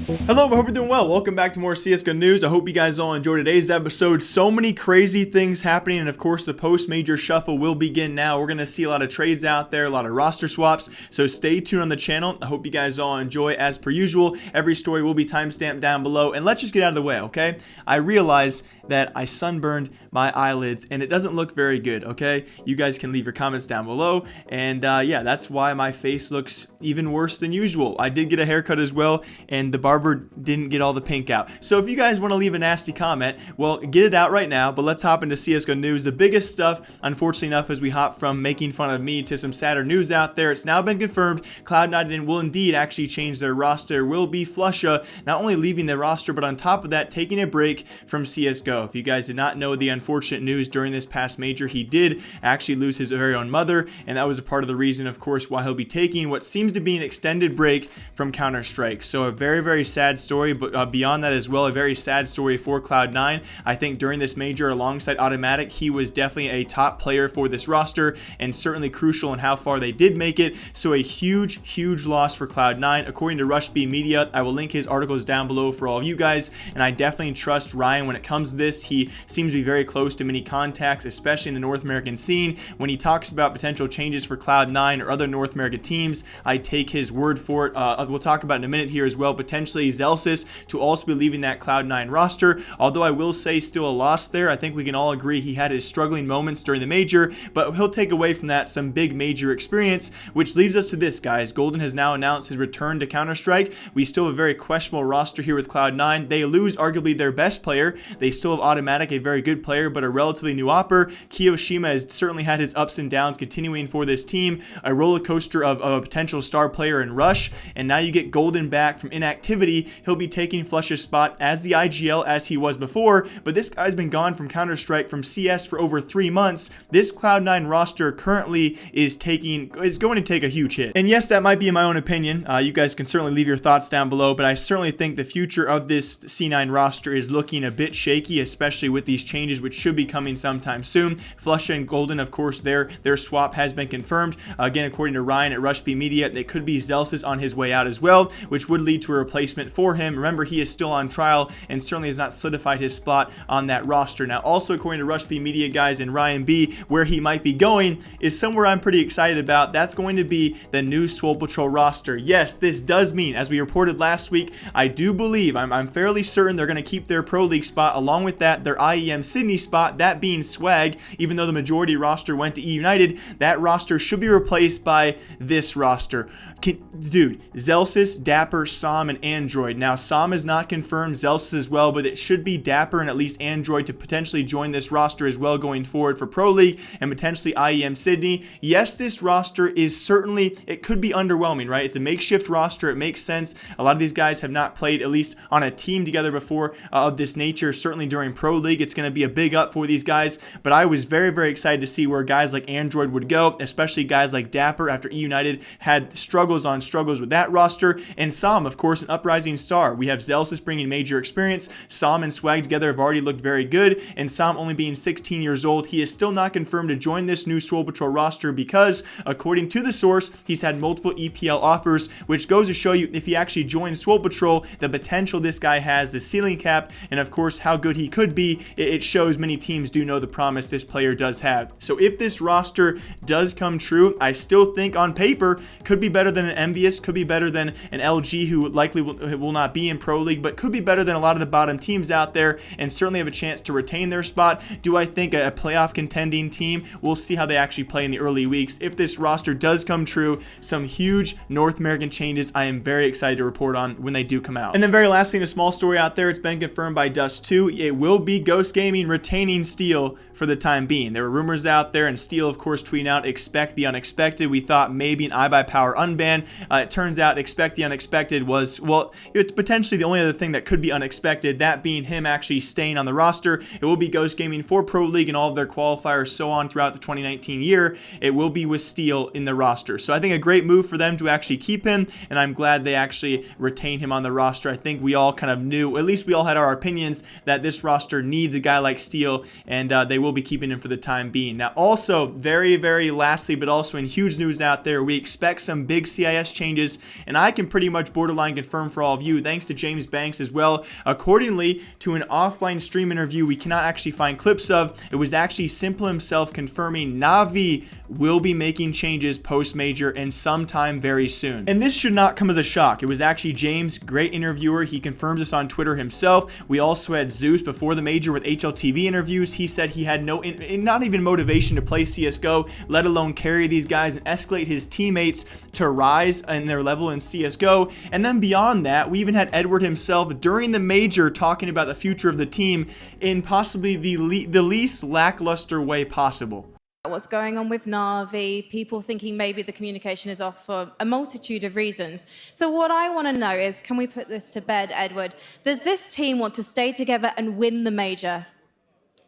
Hello, I hope you're doing well. Welcome back to more CSGO news. I hope you guys all enjoyed today's episode. So many crazy things happening, and of course the post-major shuffle will begin now. We're going to see a lot of trades out there, a lot of roster swaps, so stay tuned on the channel. I hope you guys all enjoy as per usual. Every story will be timestamped down below, and let's just get out of the way, okay? I realize that I sunburned my eyelids, and it doesn't look very good, okay? You guys can leave your comments down below, and yeah, that's why my face looks even worse than usual. I did get a haircut as well, and the barber didn't get all the pink out. So if you guys want to leave a nasty comment, well, get it out right now. But let's hop into CSGO news. The biggest stuff, unfortunately enough, as we hop from making fun of me to some sadder news out there, it's now been confirmed Cloud9 will indeed actually change their roster. Will be Flusha not only leaving the roster, but on top of that, taking a break from CSGO. If you guys did not know the unfortunate news during this past major, he did actually lose his very own mother, and that was a part of the reason, of course, why he'll be taking what seems to be an extended break from Counter-Strike. So a very, very sad story, but beyond that as well, a very sad story for Cloud9. I think during this major alongside Automatic, he was definitely a top player for this roster and certainly crucial in how far they did make it. So a huge loss for Cloud9. According to Rush B Media, I will link his articles down below for all of you guys, and I definitely trust Ryan when it comes to this. He seems to be very close to many contacts, especially in the North American scene. When he talks about potential changes for Cloud9 or other North American teams, I take his word for it. We'll talk about in a minute here as well, potentially Zelsis to also be leaving that Cloud9 roster. Although I will say still a loss there. I think we can all agree he had his struggling moments during the major, but he'll take away from that some big major experience, which leaves us to this, guys. Golden has now announced his return to Counter-Strike. We still have a very questionable roster here with Cloud9. They lose arguably their best player. They still have Automatic, a very good player, but a relatively new opper. Kiyoshima has certainly had his ups and downs continuing for this team. A roller coaster of a potential star player in Rush, and now you get Golden back from inactivity. He'll be taking Flusha's spot as the IGL as he was before, but this guy's been gone from Counter-Strike from CS for over 3 months. This Cloud9 roster currently is going to take a huge hit. And yes, that might be in my own opinion. You guys can certainly leave your thoughts down below, but I certainly think the future of this C9 roster is looking a bit shaky, especially with these changes which should be coming sometime soon. Flusha and Golden, of course, their swap has been confirmed. Again, according to Ryan at Rush B Media, it could be Zelsis on his way out as well, which would lead to a replacement for him. Remember, he is still on trial and certainly has not solidified his spot on that roster. Now, also according to Rush B Media, guys, and Ryan B, where he might be going is somewhere I'm pretty excited about. That's going to be the new Swole Patrol roster. Yes, this does mean, as we reported last week, I do believe, I'm fairly certain they're going to keep their Pro League spot. Along with that, their IEM Sydney spot, that being Swag. Even though the majority roster went to E United, that roster should be replaced by this roster. Dude, Zelsis, Dapper, Som, and Android. Now, Som is not confirmed, Zelsis as well, but it should be Dapper and at least Android to potentially join this roster as well going forward for Pro League and potentially IEM Sydney. Yes, this roster is certainly, it could be underwhelming, right? It's a makeshift roster. It makes sense. A lot of these guys have not played at least on a team together before of this nature. Certainly during Pro League, it's going to be a big up for these guys, but I was very excited to see where guys like Android would go, especially guys like Dapper after E United had struggles on struggles with that roster, and Som, of course, an uprising star. We have Zelsis bringing major experience. Som and Swag together have already looked very good, and Som only being 16 years old, he is still not confirmed to join this new Swole Patrol roster because, according to the source, he's had multiple EPL offers, which goes to show you if he actually joins Swole Patrol, the potential this guy has, the ceiling cap, and of course how good he could be. It shows many teams do know the promise this player does have. So if this roster does come true, I still think on paper could be better than an Envious, could be better than an LG, who likely will not be in Pro League, but could be better than a lot of the bottom teams out there and certainly have a chance to retain their spot. Do I think a playoff contending team? We'll see how they actually play in the early weeks. If this roster does come true, some huge North American changes I am very excited to report on when they do come out. And then very lastly, a small story out there, it's been confirmed by Dust2. It will be Ghost Gaming retaining Steel for the time being. There were rumors out there, and Steel, of course, tweeting out, expect the unexpected. We thought maybe an iBuyPower unban. It turns out expect the unexpected was, well, it's potentially the only other thing that could be unexpected, that being him actually staying on the roster. It will be Ghost Gaming for Pro League and all of their qualifiers, so on throughout the 2019 year. It will be with Steel in the roster. So I think a great move for them to actually keep him, and I'm glad they actually retain him on the roster. I think we all kind of knew, at least we all had our opinions, that this roster needs a guy like Steel, and they will be keeping him for the time being. Now, also, very lastly, but also in huge news out there, we expect some big CIS changes, and I can pretty much borderline confirm for all of you. Thanks to James Banks as well. Accordingly to an offline stream interview we cannot actually find clips of, it was actually Simple himself confirming Navi will be making changes post-major and sometime very soon. And this should not come as a shock. It was actually James, great interviewer. He confirms this on Twitter himself. We also had Zeus before the major with HLTV interviews. He said he had not even motivation to play CSGO, let alone carry these guys and escalate his teammates to rise in their level in CSGO. And then beyond that, we even had Edward himself during the major talking about the future of the team in possibly the least lackluster way possible. What's going on with Navi, people thinking maybe the communication is off for a multitude of reasons. So what I want to know is, can we put this to bed, Edward? Does this team want to stay together and win the major?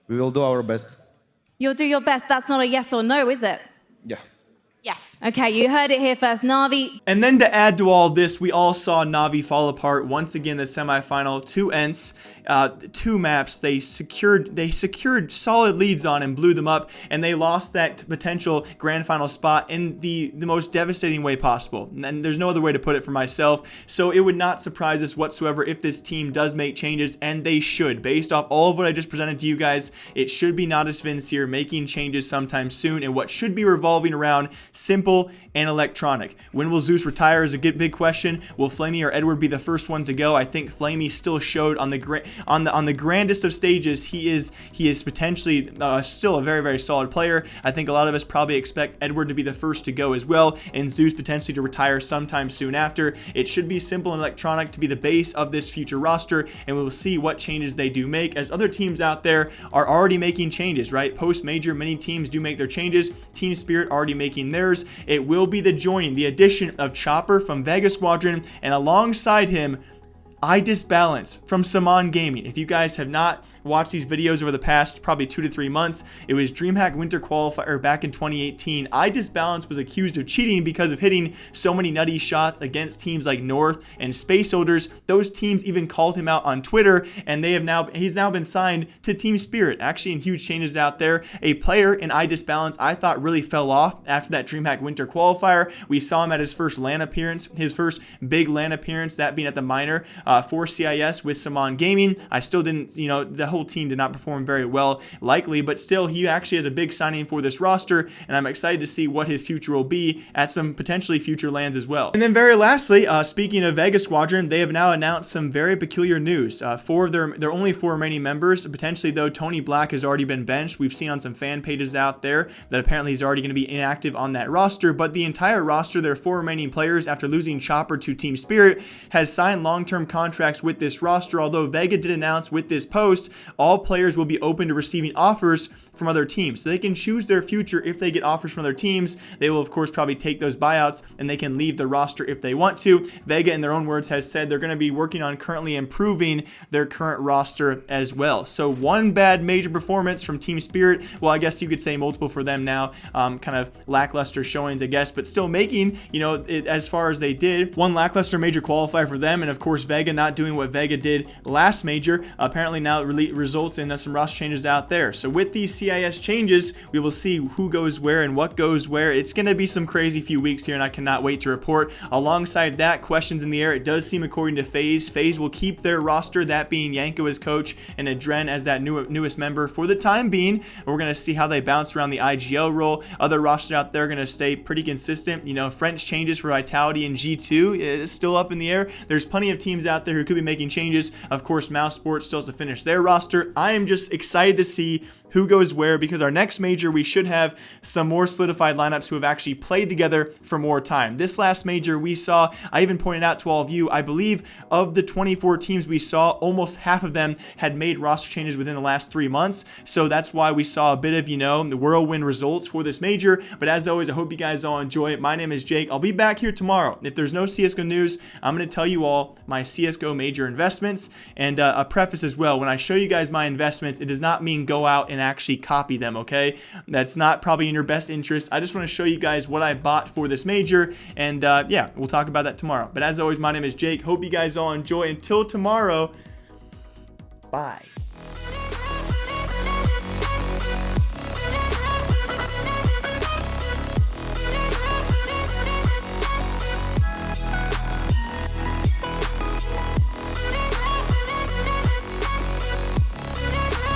We will do our best. You'll do your best. That's not a yes or no, is it? Yeah. Yes. Okay, you heard it here first, Navi. And then to add to all this, we all saw Navi fall apart once again the semifinal. 2 ENTs, 2 maps. They secured solid leads on and blew them up, and they lost that potential grand final spot in the most devastating way possible. And there's no other way to put it for myself. So it would not surprise us whatsoever if this team does make changes, and they should. Based off all of what I just presented to you guys, it should be Natus Vince here making changes sometime soon, and what should be revolving around Simple and Electronic. When will Zeus retire is a big question. Will Flamey or Edward be the first one to go? I think Flamey still showed on the grandest of stages he is potentially still a very solid player. I think a lot of us probably expect Edward to be the first to go as well, and Zeus potentially to retire sometime soon after. It should be Simple and Electronic to be the base of this future roster, and we will see what changes they do make, as other teams out there are already making changes, right? Post major, many teams do make their changes. Team Spirit already making theirs. It will be the addition of Chopper from Vega Squadron, and alongside him, Balance from Saman Gaming. If you guys have not watched these videos over the past probably 2 to 3 months, it was DreamHack Winter Qualifier back in 2018. Balance was accused of cheating because of hitting so many nutty shots against teams like North and Space Soldiers. Those teams even called him out on Twitter, and he's now been signed to Team Spirit. Actually, in huge changes out there. A player in Balance I thought really fell off after that DreamHack Winter Qualifier. We saw him at his first LAN appearance, his first big LAN appearance, that being at the minor for CIS with Saman Gaming. I still didn't, the whole team did not perform very well, likely, but still, he actually has a big signing for this roster, and I'm excited to see what his future will be at some potentially future lands as well. And then very lastly, speaking of Vega Squadron, they have now announced some very peculiar news. There are only 4 remaining members. Potentially, though, Tony Black has already been benched. We've seen on some fan pages out there that apparently he's already going to be inactive on that roster, but the entire roster, there are 4 remaining players after losing Chopper to Team Spirit, has signed long-term contracts with this roster. Although Vega did announce with this post, all players will be open to receiving offers from other teams, so they can choose their future. If they get offers from other teams, they will of course probably take those buyouts, and they can leave the roster if they want to. Vega, in their own words, has said they're going to be working on currently improving their current roster as well. So one bad major performance from Team Spirit, well, I guess you could say multiple for them now, kind of lackluster showings, I guess, but still making, it as far as they did. One lackluster major qualifier for them, and of course Vega not doing what Vega did last major, apparently now results in some roster changes out there. So with these CIS changes, we will see who goes where and what goes where. It's going to be some crazy few weeks here, and I cannot wait to report. Alongside that, questions in the air. It does seem, according to FaZe will keep their roster, that being Yanko as coach and Adren as that newest member for the time being. We're going to see how they bounce around the IGL role. Other rosters out there are going to stay pretty consistent. French changes for Vitality and G2 is still up in the air. There's plenty of teams out there who could be making changes. Of course, Mouse Sports still has to finish their roster. I am just excited to see who goes where, because our next major, we should have some more solidified lineups who have actually played together for more time. This last major we saw, I even pointed out to all of you, I believe of the 24 teams we saw, almost half of them had made roster changes within the last 3 months. So that's why we saw a bit of, the whirlwind results for this major. But as always, I hope you guys all enjoy it. My name is Jake. I'll be back here tomorrow. If there's no CSGO news, I'm going to tell you all my CSGO major investments, and a preface as well. When I show you guys my investments, it does not mean go out and actually copy them, okay? That's not probably in your best interest. I just want to show you guys what I bought for this major, and yeah, we'll talk about that tomorrow. But as always, my name is Jake. Hope you guys all enjoy. Until tomorrow, bye.